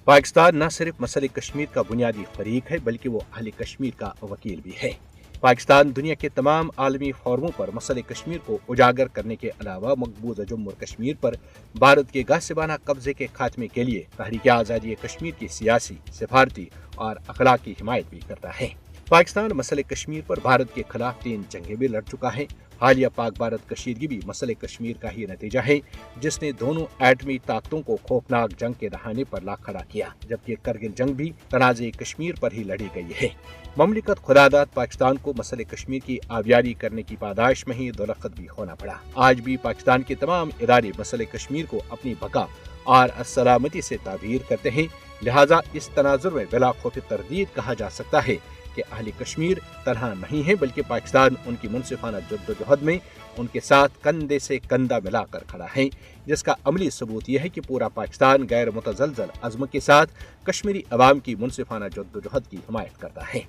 पाकिस्तान न सिर्फ मसले कश्मीर का बुनियादी फरीक है बल्कि वो अहले कश्मीर का वकील भी है। पाकिस्तान दुनिया के तमाम आलमी फोरमों पर मसले कश्मीर को उजागर करने के अलावा मकबूजा जम्मू और कश्मीर पर भारत के गासिबाना कब्जे के खात्मे के लिए तहरीक आज़ादी कश्मीर की सियासी, सिफारती और अखलाकी हिमायत भी करता है। पाकिस्तान मसले कश्मीर पर भारत के खिलाफ 3 जंगें भी लड़ चुका है। हालिया पाक भारत कशीदगी भी मसले कश्मीर का ही नतीजा है, जिसने दोनों एटमी ताकतों को खौफनाक जंग के दहाने पर ला खड़ा किया, जबकि करगिल जंग भी तनाज़े कश्मीर पर ही लड़ी गई है। ममलिकत खुदादाद पाकिस्तान को मसले कश्मीर की आबियारी करने की पादाश में ही दुलख्त भी होना पड़ा। आज भी पाकिस्तान के तमाम इदारे मसले कश्मीर को अपनी बका और सलामती से ताबीर करते हैं। लिहाजा इस तनाजुर में बिला खौफ तरदीद कहा जा सकता है कि अहले कश्मीर तनहा नहीं है, बल्कि पाकिस्तान उनकी मुनसिफाना जद्दोजहद में उनके साथ कंधे से कंधा मिलाकर खड़ा है, जिसका अमली सबूत यह है कि पूरा पाकिस्तान गैर मुतज़लज़ल अज़्म के साथ कश्मीरी अवाम की मुनसिफाना जद्दोजहद की हिमायत करता है।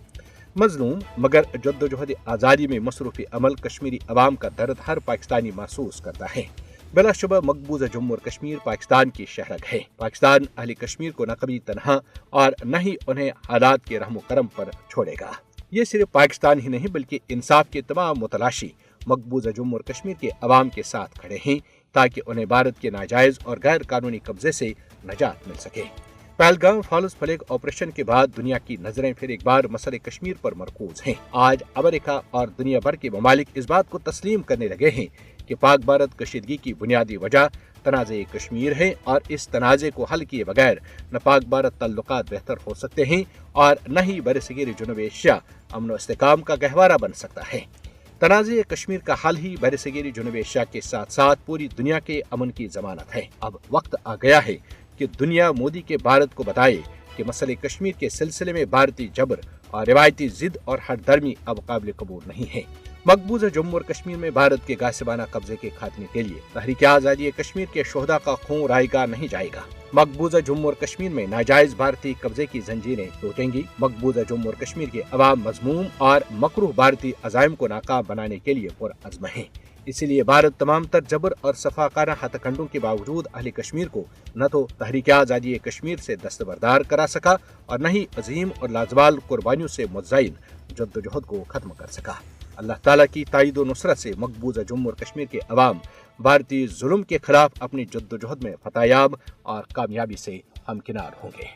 मजलूम मगर जद्दोजहद आज़ादी में मसरूफ़ अमल कश्मीरी अवाम का दर्द हर पाकिस्तानी महसूस करता है। बिलाशुबह मकबूजा जम्मू और कश्मीर पाकिस्तान की शहरग है। पाकिस्तान अहले कश्मीर को न कभी तनहा और न ही उन्हें हालात के रहम करम पर छोड़ेगा। ये सिर्फ पाकिस्तान ही नहीं बल्कि इंसाफ के तमाम मुतलाशी मकबूजा जम्मू और कश्मीर के अवाम के साथ खड़े हैं, ताकि उन्हें भारत के नाजायज और गैर कानूनी कब्जे से नजात मिल सके। पहलगाम फॉल्स फ्लैग ऑपरेशन के बाद दुनिया की नजरें फिर एक बार मसले कश्मीर पर मरकूज हैं। आज अमेरिका और दुनिया भर के ममालिक इस बात को तस्लीम करने लगे हैं कि पाक भारत कशीदगी की बुनियादी वजह तनाज़े कश्मीर है, और इस तनाज़े को हल किए बगैर न पाक भारत तल्लुकात बेहतर हो सकते हैं और न ही बरसगीर जुनूब एशिया अमन व इस्तेकाम का गहवारा बन सकता है। तनाज़े कश्मीर का हल ही बरसगीर जुनूब एशिया के साथ साथ पूरी दुनिया के अमन की जमानत है। अब वक्त आ गया है कि दुनिया मोदी के भारत को बताए कि मसले कश्मीर के सिलसिले में भारतीय जबर और रिवायती जिद और हरदर्मी अब काबिल कबूल नहीं है। मकबूजा जम्मू और कश्मीर में भारत के गासिबाना कब्जे के खात्मे के लिए तहरीक आज़ादी कश्मीर के शोहदा का खून रायगा नहीं जाएगा। मकबूजा जम्मू और कश्मीर में नाजायज भारतीय कब्जे की जंजीरें टूटेंगी। मकबूजा जम्मू और कश्मीर के अवाम मजमूम और मकरूह भारतीय अज़ाइम को नाकाम बनाने के लिए पुरअज़्म है। इसीलिए भारत तमाम तर जबर और सफाकाना हथकंडों के बावजूद अहले कश्मीर को न तो तहरीक आज़ादी कश्मीर से दस्तबरदार करा सका और न ही अजीम और लाजवाल कुर्बानियों से मुतज़ाइन जद्दोजहद को खत्म कर सका। अल्लाह ताला की ताईद व नुसरत से मकबूजा जम्मू और कश्मीर के अवाम भारतीय जुल्म के खिलाफ अपनी जद्दोजहद में फतहयाब और कामयाबी से हमकिनार होंगे।